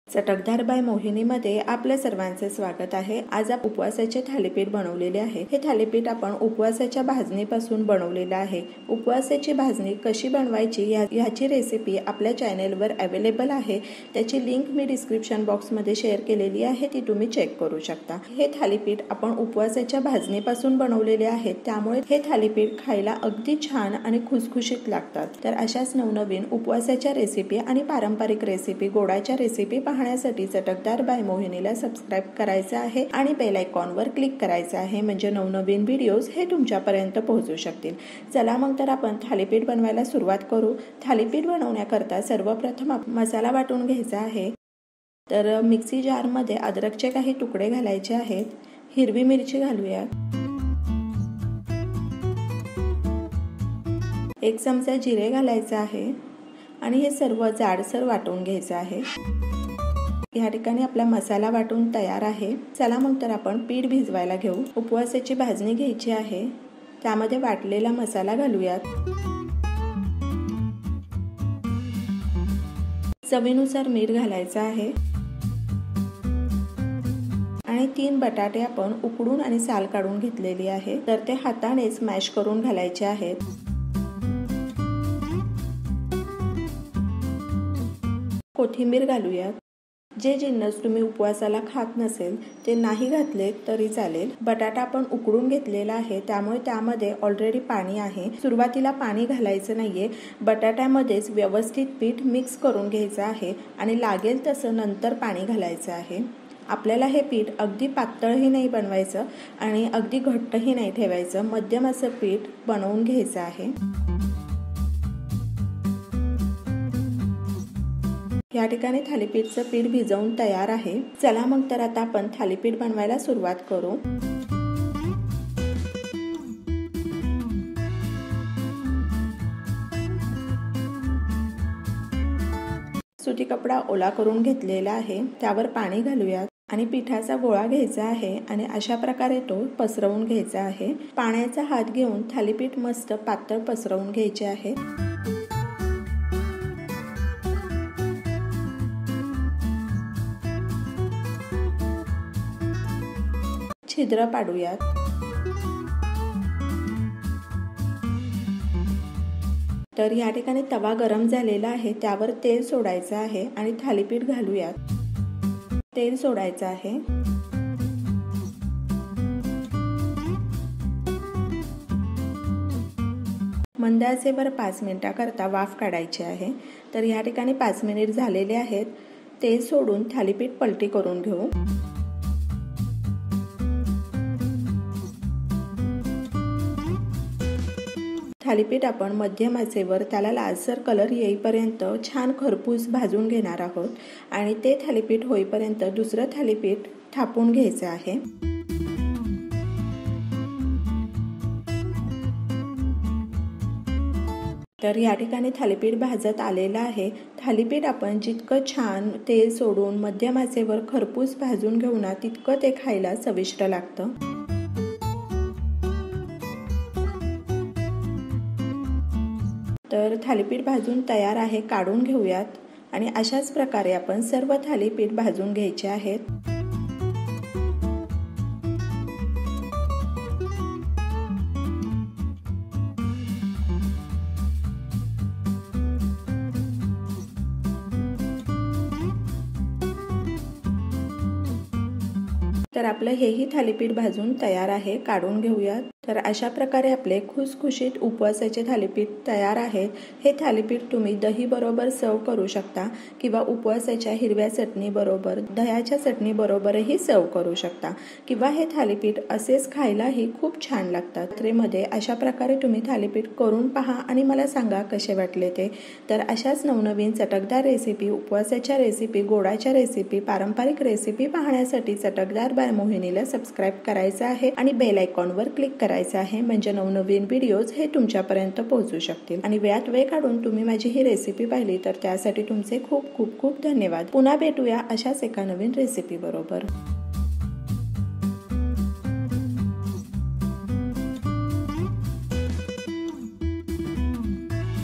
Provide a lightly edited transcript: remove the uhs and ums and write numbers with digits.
चटकदार बाय मोहिनीमध्ये आपल्या सर्वांचे स्वागत आहे। आज आपण उपवासाचे थालीपीठ बनवलेले आहे। हे थालीपीठ आपण उपवासाच्या भाजणीपासून बनवलेले आहे। उपवासाची भाजणी कशी बनवायची याची रेसिपी आपल्या चॅनलवर अवेलेबल आहे। त्याची लिंक मी डिस्क्रिप्शन बॉक्समध्ये शेअर केलेली आहे, ती तुम्ही चेक करू शकता। हे थालीपीठ आपण उपवासाच्या भाजणीपासून बनवलेले आहे, त्यामुळे हे थालीपीठ खायला अगदी छान आणि खुसखुशीत लागतात। तर अशाच नवनवीन उपवासाच्या रेसिपी आणि पारंपरिक रेसिपी, गोडाच्या रेसिपी पाहण्यासाठी चटकदार बाय मोहिनीला सबस्क्राइब करायचं आहे आणि बेल आयकॉनवर क्लिक करायचं आहे, म्हणजे नवनवीन व्हिडिओज हे तुमच्यापर्यंत पोहोचू शकतील। चला मग तर आपण थालीपीठ बनवायला सुरुवात करू। थालीपीठ बनवण्याकरता सर्वप्रथम मसाला वाटून घ्यायचा आहे। तर मिक्सी जारमध्ये अद्रकचे काही तुकडे घालायचे आहेत, हिरवी मिरची घालूया, 1 चमचा जिरे घालायचे आहे आणि हे सर्व जाडसर वाटून घ्यायचं आहे। या ठिकाणी आपला मसाला वाटून तयार आहे। चला मग तर आपण पीठ भिजवायला घेऊ। उपवासाची भाजणी घ्यायची आहे, त्यामध्ये वाटलेला मसाला घालूयात, चवीनुसार मीठ घालायचं आहे आणि 3 बटाटे आपण उकडून आणि साल काढून घेतलेली आहे, तर ते हाताने स्मॅश करून घालायचे आहेत। कोथिंबीर घालूयात। जे जिन्नस तुम्ही उपवासाला खात नसेल ते नाही घातले तरी चालेल। बटाटा आपण उकडून घेतलेला आहे, त्यामुळे त्यामध्ये ऑलरेडी पाणी आहे। सुरुवातीला पाणी घालायचं नाहीये, बटाट्यामध्येच व्यवस्थित पीठ मिक्स करून घ्यायचं आहे आणि लागेल तसं नंतर पाणी घालायचं आहे। आपल्याला हे पीठ अगदी पातळही नाही बनवायचं आणि अगदी घट्टही नाही ठेवायचं, मध्यम असं पीठ बनवून घ्यायचं आहे। या ठिकाणी थालीपीठचं पीठ भिजवून तयार आहे। चला मग तर आता आपण थालीपीठ बनवायला सुरुवात करू। सुती कपडा ओला करून घेतलेला आहे, त्यावर पाणी घालूयात आणि पिठाचा गोळा घ्यायचा आहे आणि अशा प्रकारे तो पसरवून घ्यायचा आहे। पाण्याचा हात घेऊन थालीपीठ मस्त पातळ पसरवून घ्यायचे आहे। छिद्र पाडूयात। तर या ठिकाणी तवा गरम झालेला आहे, त्यावर तेल सोडायचं आहे आणि थालीपीठ घालूयात। तेल सोडायचं आहे, मंद आचेवर 5 मिनिटाकरता वाफ काढायची आहे। तर या ठिकाणी 5 मिनिट झालेले आहेत। तेल सोडून थालीपीठ पलटी करून घेऊ। थालीपीठ आपण मध्यम आचेवर त्याला लालसर कलर येईपर्यंत छान खरपूस भाजून घेणार आहोत आणि ते थालीपीठ होईपर्यंत दुसरं थालीपीठ थापून घ्यायचं आहे। तर या ठिकाणी थालीपीठ भाजत आलेलं आहे। थालीपीठ आपण जितकं छान तेल सोडून मध्यम आचेवर खरपूस भाजून घेऊ ना, तितकं ते खायला चविष्ट लागतं। तर थालीपीठ भाजून तयार आहे, काढून घेऊयात आणि अशाच प्रकारे आपण सर्व थालीपीठ भाजून घ्यायचे आहेत। तर आपलं हेही थालीपीठ भाजून तयार आहे, काढून घेऊयात। तर अशा प्रकारे आपले खुसखुशीत उपवासाचे थालीपीठ तयार आहे। हे थालीपीठ तुम्ही दही बरोबर सर्व करू शकता किंवा उपवासाच्या हिरव्या चटणी बरोबर, दह्याच्या चटणी बरोबरही सर्व करू शकता किंवा हे थालीपीठ असेच खायलाही खूप छान लागतात। जत्रेमध्ये अशा प्रकारे तुम्ही थालीपीठ करून पहा आणि मला सांगा कसे वाटले ते। तर अशाच नवनवीन चटकदार रेसिपी, उपवासाच्या रेसिपी, गोडाच्या रेसिपी, पारंपरिक रेसिपी पाहण्यासाठी चटकदार बाय मोहिनीला सबस्क्राइब करायचं आहे आणि बेल आयकॉनवर क्लिक करायचं आहे, म्हणजे नवनवीन व्हिडिओज हे तुमच्यापर्यंत पोहोचू शकतील। आणि वेळात वेळ काढून तुम्ही माझी ही रेसिपी पाहिली तर त्यासाठी तुमचे खूप खूप खूप धन्यवाद। पुन्हा भेटूया अशाच एका नवीन रेसिपी बरोबर।